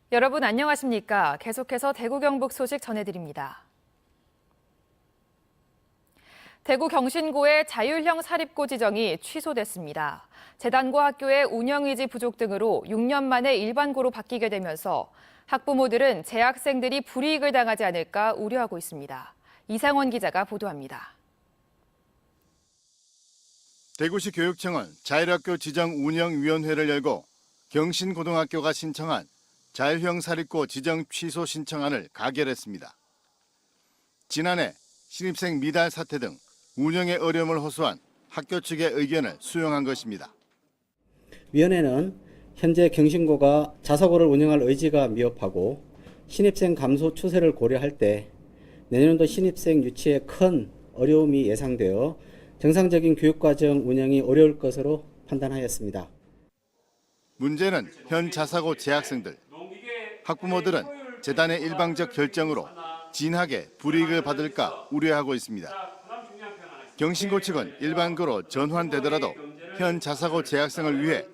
여러분 안녕하십니까? 계속해서 대구 경북 소식 전해드립니다. 대구 경신고의 자율형 사립고 지정이 취소됐습니다. 재단과 학교의 운영의지 부족 등으로 6년 만에 일반고로 바뀌게 되면서 학부모들은 재학생들이 불이익을 당하지 않을까 우려하고 있습니다. 이상원 기자가 보도합니다. 대구시 교육청은 자율학교 지정운영위원회를 열고 경신고등학교가 신청한 자율형 사립고 지정 취소 신청안을 가결했습니다. 지난해 신입생 미달 사태 등 운영에 어려움을 호소한 학교 측의 의견을 수용한 것입니다. 위원회는 현재 경신고가 자사고를 운영할 의지가 미흡하고 신입생 감소 추세를 고려할 때 내년도 신입생 유치에 큰 어려움이 예상되어 정상적인 교육과정 운영이 어려울 것으로 판단하였습니다. 문제는 현 자사고 재학생들, 학부모들은 재단의 일방적 결정으로 진하게 불이익을 받을까 우려하고 있습니다. 경신고 측은 일반고로 전환되더라도 현 자사고 재학생을 위해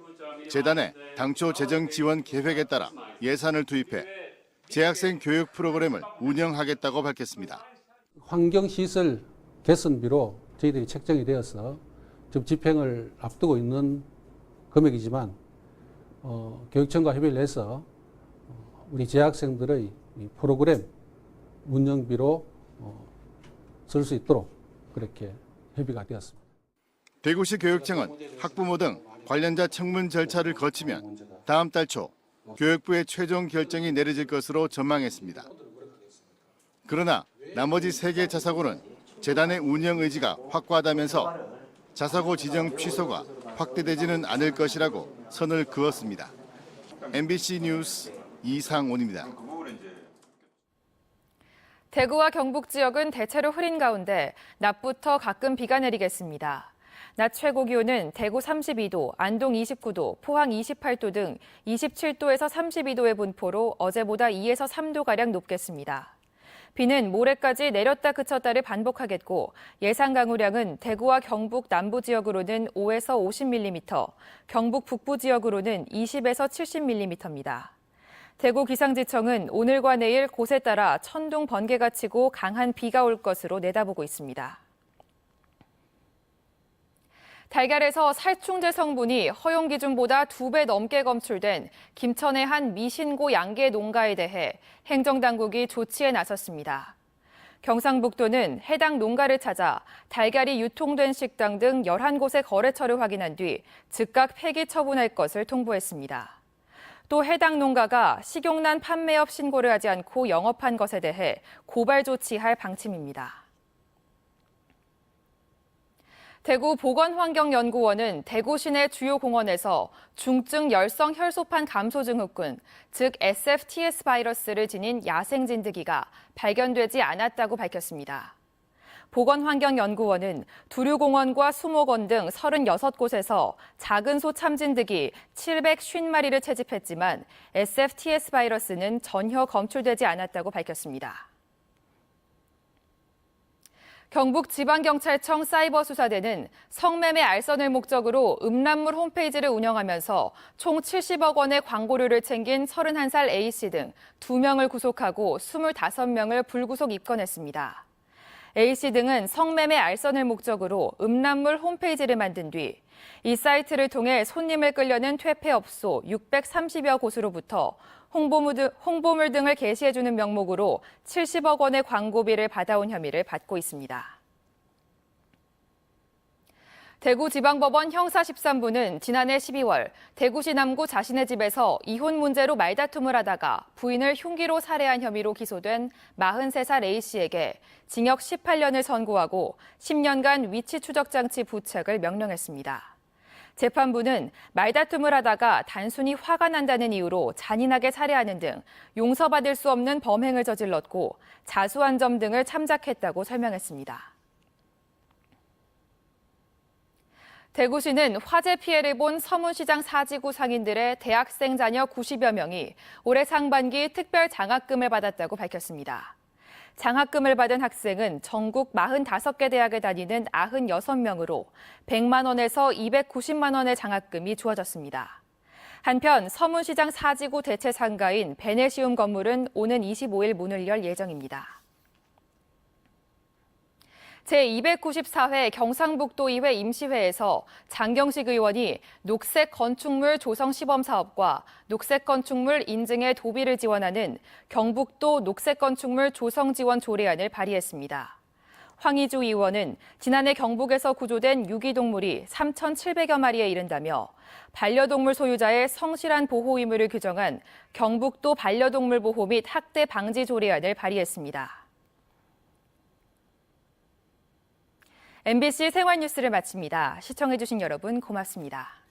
재단의 당초 재정 지원 계획에 따라 예산을 투입해 재학생 교육 프로그램을 운영하겠다고 밝혔습니다. 환경시설 개선비로 저희들이 책정이 되어서 지금 집행을 앞두고 있는 금액이지만 교육청과 협의를 해서 우리 재학생들의 프로그램 운영비로 쓸 수 있도록 그렇게 협의가 되었습니다. 대구시 교육청은 학부모 등 관련자 청문 절차를 거치면 다음 달 초 교육부의 최종 결정이 내려질 것으로 전망했습니다. 그러나 나머지 3개 자사고는 재단의 운영 의지가 확고하다면서 자사고 지정 취소가 확대되지는 않을 것이라고 선을 그었습니다. MBC 뉴스 이상원입니다. 대구와 경북 지역은 대체로 흐린 가운데 낮부터 가끔 비가 내리겠습니다. 낮 최고 기온은 대구 32도, 안동 29도, 포항 28도 등 27도에서 32도의 분포로 어제보다 2에서 3도가량 높겠습니다. 비는 모레까지 내렸다 그쳤다를 반복하겠고 예상 강우량은 대구와 경북 남부 지역으로는 5에서 50mm, 경북 북부 지역으로는 20에서 70mm입니다. 대구 기상지청은 오늘과 내일 곳에 따라 천둥, 번개가 치고 강한 비가 올 것으로 내다보고 있습니다. 달걀에서 살충제 성분이 허용 기준보다 2배 넘게 검출된 김천의 한 미신고 양계 농가에 대해 행정당국이 조치에 나섰습니다. 경상북도는 해당 농가를 찾아 달걀이 유통된 식당 등 11곳의 거래처를 확인한 뒤 즉각 폐기 처분할 것을 통보했습니다. 또 해당 농가가 식용란 판매업 신고를 하지 않고 영업한 것에 대해 고발 조치할 방침입니다. 대구보건환경연구원은 대구 시내 주요 공원에서 중증 열성 혈소판 감소 증후군, 즉 SFTS 바이러스를 지닌 야생 진드기가 발견되지 않았다고 밝혔습니다. 보건환경연구원은 두류공원과 수목원 등 36곳에서 작은 소 참진드기 750마리를 채집했지만 SFTS 바이러스는 전혀 검출되지 않았다고 밝혔습니다. 경북지방경찰청 사이버수사대는 성매매 알선을 목적으로 음란물 홈페이지를 운영하면서 총 70억 원의 광고료를 챙긴 31살 A씨 등 2명을 구속하고 25명을 불구속 입건했습니다. A씨 등은 성매매 알선을 목적으로 음란물 홈페이지를 만든 뒤 이 사이트를 통해 손님을 끌려는 퇴폐업소 630여 곳으로부터 홍보물 등을 게시해주는 명목으로 70억 원의 광고비를 받아온 혐의를 받고 있습니다. 대구지방법원 형사 13부는 지난해 12월 대구시 남구 자신의 집에서 이혼 문제로 말다툼을 하다가 부인을 흉기로 살해한 혐의로 기소된 43살 A씨에게 징역 18년을 선고하고 10년간 위치 추적 장치 부착을 명령했습니다. 재판부는 말다툼을 하다가 단순히 화가 난다는 이유로 잔인하게 살해하는 등 용서받을 수 없는 범행을 저질렀고 자수한 점 등을 참작했다고 설명했습니다. 대구시는 화재 피해를 본 서문시장 사지구 상인들의 대학생 자녀 90여 명이 올해 상반기 특별 장학금을 받았다고 밝혔습니다. 장학금을 받은 학생은 전국 45개 대학에 다니는 96명으로 100만 원에서 290만 원의 장학금이 주어졌습니다. 한편 서문시장 사지구 대체 상가인 베네시움 건물은 오는 25일 문을 열 예정입니다. 제294회 경상북도의회 임시회에서 장경식 의원이 녹색 건축물 조성 시범 사업과 녹색 건축물 인증에 도비를 지원하는 경북도 녹색 건축물 조성 지원 조례안을 발의했습니다. 황희주 의원은 지난해 경북에서 구조된 유기동물이 3,700여 마리에 이른다며 반려동물 소유자의 성실한 보호 의무를 규정한 경북도 반려동물 보호 및 학대 방지 조례안을 발의했습니다. MBC 생활뉴스를 마칩니다. 시청해주신 여러분 고맙습니다.